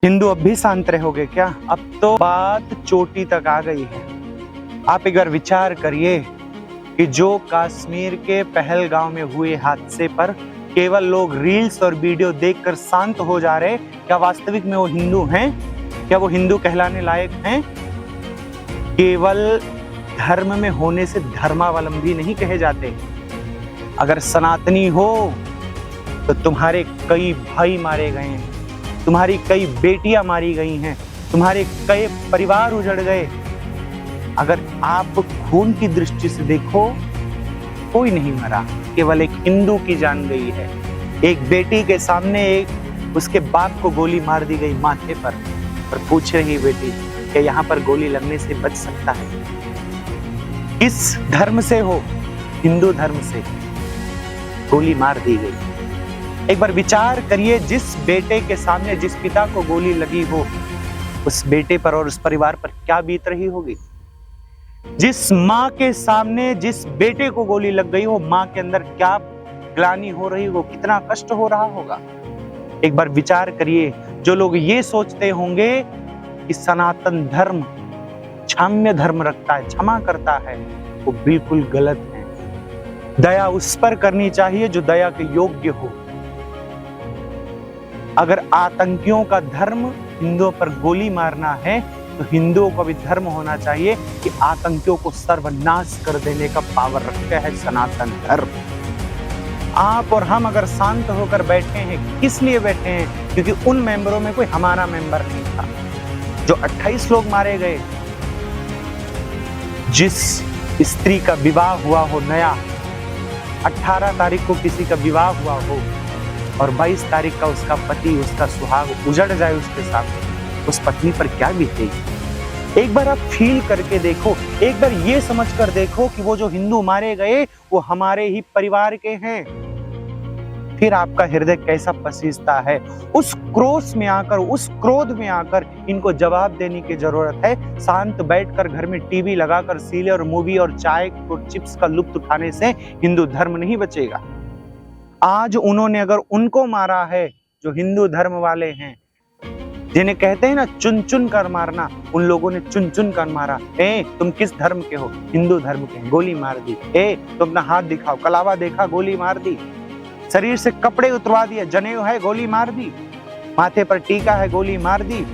हिंदू अब भी शांत रहोगे क्या? अब तो बात चोटी तक आ गई है। आप एक बार विचार करिए कि जो कश्मीर के पहलगांव में हुए हादसे पर केवल लोग रील्स और वीडियो देखकर शांत हो जा रहे, क्या वास्तविक में वो हिंदू हैं? क्या वो हिंदू कहलाने लायक हैं? केवल धर्म में होने से धर्मावलंबी नहीं कहे जाते। अगर सनातनी हो तो तुम्हारे कई भाई मारे गए हैं, तुम्हारी कई बेटियां मारी गई हैं, तुम्हारे कई परिवार उजड़ गए। अगर आप खून की दृष्टि से देखो, कोई नहीं मरा, केवल एक हिंदू की जान गई है। एक बेटी के सामने एक उसके बाप को गोली मार दी गई माथे पर, और पूछ रही बेटी कि यहाँ पर गोली लगने से बच सकता है? किस धर्म से हो? हिंदू धर्म से गोली मार दी गई। एक बार विचार करिए, जिस बेटे के सामने जिस पिता को गोली लगी हो, उस बेटे पर और उस परिवार पर क्या बीत रही होगी। जिस माँ के सामने जिस बेटे को गोली लग गई हो, माँ के अंदर क्या ग्लानि हो रही हो, कितना कष्ट हो रहा होगा। एक बार विचार करिए, जो लोग ये सोचते होंगे कि सनातन धर्म क्षम्य धर्म रखता है, क्षमा करता है, वो बिल्कुल गलत है। दया उस पर करनी चाहिए जो दया के योग्य हो। अगर आतंकियों का धर्म हिंदुओं पर गोली मारना है, तो हिंदुओं का भी धर्म होना चाहिए कि आतंकियों को सर्वनाश कर देने का पावर रखता है सनातन धर्म। आप और हम अगर शांत होकर बैठे हैं, किस लिए बैठे हैं? क्योंकि उन मेंबरों में कोई हमारा मेंबर नहीं था। जो 28 लोग मारे गए, जिस स्त्री का विवाह हुआ हो नया, 18 तारीख को किसी का विवाह हुआ हो और 22 तारीख का उसका पति, उसका सुहाग उजड़ जाए उसके सामने, उस पत्नी पर क्या बीतेगी? एक बार आप फील करके देखो, एक बार ये समझ कर देखो कि वो जो हिंदू मारे गए वो हमारे ही परिवार के हैं। फिर आपका हृदय कैसा पसीजता है। उस क्रोध में आकर, उस क्रोध में आकर इनको जवाब देने की जरूरत है। शांत बैठकर घर में टीवी लगाकर सीरियल और मूवी और चाय और चिप्स का लुत्फ उठाने से हिंदू धर्म नहीं बचेगा। आज उन्होंने अगर उनको मारा है जो हिंदू धर्म वाले हैं, जिन्हें कहते हैं ना चुन चुन कर मारना, उन लोगों ने चुन चुन कर मारा। तुम किस धर्म के हो? हिंदू धर्म के, गोली मार दी। तुम अपना हाथ दिखाओ, कलावा देखा, गोली मार दी। शरीर से कपड़े उतरवा दिए, जनेऊ है, गोली मार दी। माथे पर टीका है, गोली मार दी।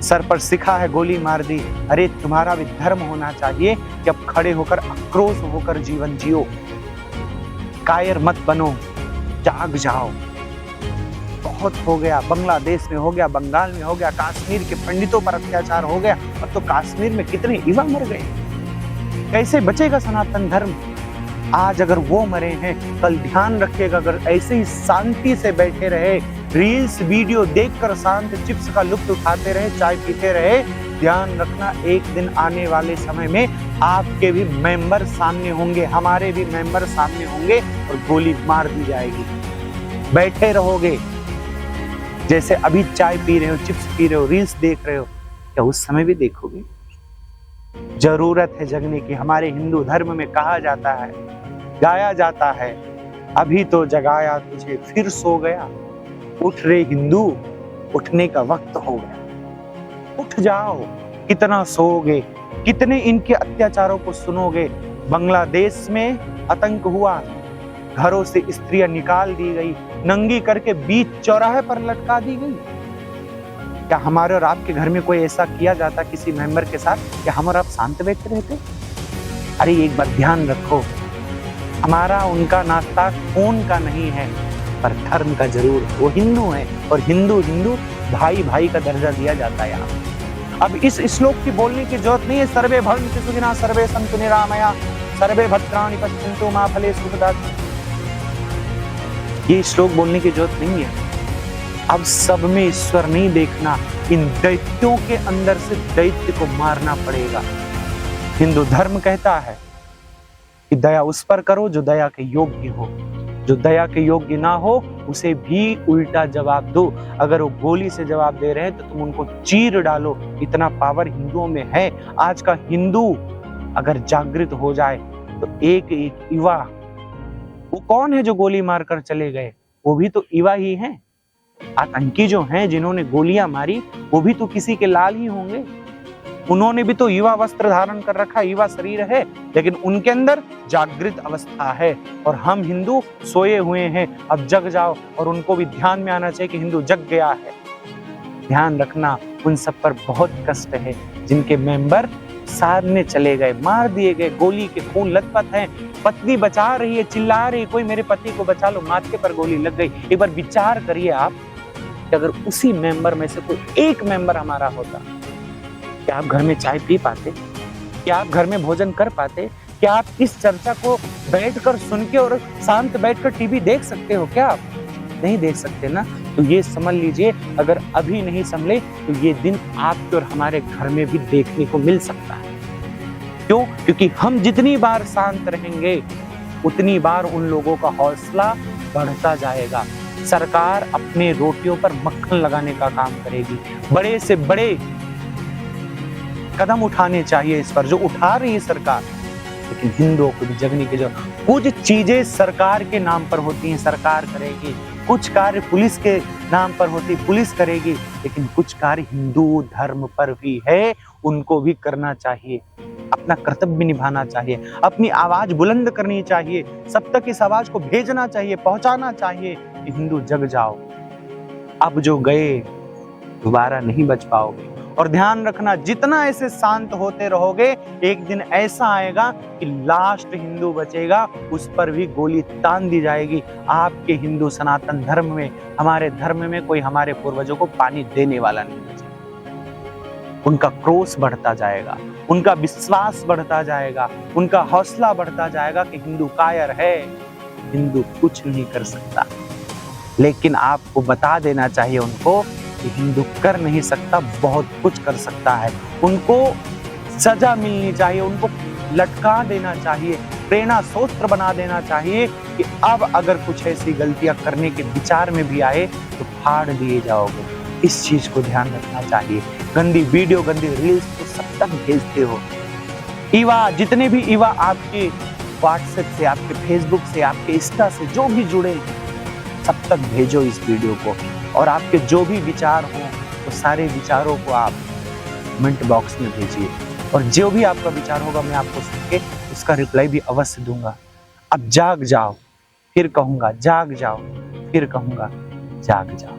सर पर सिखा है, गोली मार दी। अरे तुम्हारा भी धर्म होना चाहिए कि अब खड़े होकर आक्रोश होकर जीवन जियो। कायर मत बनो, जाग जाओ। बहुत हो गया, बांग्लादेश में हो गया, बंगाल में हो गया, कश्मीर के पंडितों पर अत्याचार हो गया। अब तो कश्मीर में कितने युवा मर गए। कैसे बचेगा सनातन धर्म? आज अगर वो मरे हैं, कल ध्यान रखिएगा, अगर ऐसे ही शांति से बैठे रहे, रील्स वीडियो देखकर शांत चिप्स का लुत्फ उठाते रहे, चाय पीते रहे, ध्यान रखना एक दिन आने वाले समय में आपके भी मेंबर सामने होंगे, हमारे भी मेंबर सामने होंगे और गोली मार दी जाएगी। बैठे रहोगे, जैसे अभी चाय पी रहे हो, चिप्स पी रहे हो, रील्स देख रहे हो, क्या उस समय भी देखोगे? जरूरत है जगने की। हमारे हिंदू धर्म में कहा जाता है, गाया जाता है, अभी तो जगाया तुझे फिर सो गया। उठ रे हिंदू, उठने का वक्त हो गया। उठ जाओ। कितना सोओगे? कितने इनके अत्याचारों को सुनोगे? बांग्लादेश में आतंक हुआ, घरों से स्त्रियां निकाल दी गई, नंगी करके बीच चौराहे पर लटका दी गई। क्या हमारे और आपके घर में कोई ऐसा किया जाता किसी मेंबर के साथ? क्या हम और आप शांत बैठे रहते? अरे एक बार ध्यान रखो, हमारा उनका नाता खून का नहीं है, पर धर्म का जरूर। वो हिंदू है और हिंदू हिंदू भाई भाई का दर्जा दिया जाता है। यहाँ अब इस श्लोक की बोलने की जरूरत नहीं है। सर्वे भवन्तु सुखिनः, सर्वे सन्तु निरामया, सर्वे भद्राणि पश्यन्तु मा फलेषु कदाचित्। ये श्लोक बोलने की जरूरत नहीं है। अब सब में ईश्वर नहीं देखना, इन दैत्यों के अंदर से दैत्य को मारना पड़ेगा। हिंदू धर्म कहता है कि दया उस पर करो जो दया के योग्य हो, जो दया के योग्य ना हो उसे भी उल्टा जवाब दो। अगर वो गोली से जवाब दे रहे हैं तो तुम उनको चीर डालो। इतना पावर हिंदुओं में है। आज का हिंदू अगर जागृत हो जाए तो एक एक युवा, वो कौन है जो गोली मारकर चले गए? वो भी तो युवा ही हैं। आतंकी जो हैं जिन्होंने गोलियां मारी वो भी तो किसी के लाल ही होंगे। उन्होंने भी तो युवा वस्त्र धारण कर रखा, युवा शरीर है, लेकिन उनके अंदर जागृत अवस्था है। और हम हिंदू सोए हुए हैं, अब जग जाओ। और उनको भी ध्यान में आना चाहिए कि हिंदू जग गया है। ध्यान रखना, उन सब पर बहुत कष्ट है जिनके मेंबर सारने चले गए, मार दिए गए, गोली के खून लथपथ हैं। पत्नी बचा रही है, चिल्ला रही है, कोई मेरे पति को बचा लो, माथे पर गोली लग गई। एक बार विचार करिए आप कि अगर उसी मेंबर में से कोई एक मेंबर हमारा होता, क्या आप घर में चाय पी पाते? क्या आप घर में भोजन कर पाते? क्या आप इस चर्चा को बैठकर सुन के और शांत बैठकर टीवी देख सकते हो? क्या आप नहीं देख सकते ना? तो ये समझ लीजिए, अगर अभी नहीं संभले तो ये दिन आपके और हमारे घर में भी देखने को मिल सकता है। क्यों? क्योंकि हम जितनी बार शांत रहेंगे उतनी बार उन लोगों का हौसला बढ़ता जाएगा। सरकार अपने रोटियों पर मक्खन लगाने का काम करेगी। बड़े से बड़े कदम उठाने चाहिए इस पर, जो उठा रही है सरकार, लेकिन हिंदुओं को भी जगने की जरूरत। कुछ चीजें सरकार के नाम पर होती हैं, सरकार करेगी। कुछ कार्य पुलिस के नाम पर होती, पुलिस करेगी। लेकिन कुछ कार्य हिंदू धर्म पर भी है, उनको भी करना चाहिए। अपना कर्तव्य निभाना चाहिए, अपनी आवाज बुलंद करनी चाहिए, सब तक इस आवाज को भेजना चाहिए, पहुंचाना चाहिए कि हिंदू जग जाओ। अब जो गए दोबारा नहीं बच पाओगे। और ध्यान रखना, जितना ऐसे शांत होते रहोगे, एक दिन ऐसा आएगा कि लास्ट हिंदू बचेगा उस पर भी गोली तान दी जाएगी। आपके हिंदू सनातन धर्म में, हमारे धर्म में कोई हमारे पूर्वजों को पानी देने वाला नहीं बचेगा। उनका क्रोध बढ़ता जाएगा, उनका विश्वास बढ़ता जाएगा, उनका हौसला बढ़ता जाएगा कि हिंदू कायर है, हिंदू कुछ नहीं कर सकता। लेकिन आपको बता देना चाहिए उनको कि हिंदू कर नहीं सकता, बहुत कुछ कर सकता है। उनको सजा मिलनी चाहिए, उनको लटका देना चाहिए, प्रेरणा सूत्र बना देना चाहिए कि अब अगर कुछ ऐसी गलतियां करने के विचार में भी आए तो फाड़ दिए जाओगे। इस चीज को ध्यान रखना चाहिए। गंदी वीडियो, गंदी रील्स तो सब तक भेजते हो। युवा, जितने भी युवा आपके व्हाट्सएप से, आपके फेसबुक से, आपके इंस्टा से जो भी जुड़े हैं, सब तक भेजो इस वीडियो को। और आपके जो भी विचार हो तो सारे विचारों को आप कमेंट बॉक्स में भेजिए। और जो भी आपका विचार होगा मैं आपको सुन के उसका रिप्लाई भी अवश्य दूंगा। अब जाग जाओ, फिर कहूंगा जाग जाओ, फिर कहूंगा जाग जाओ।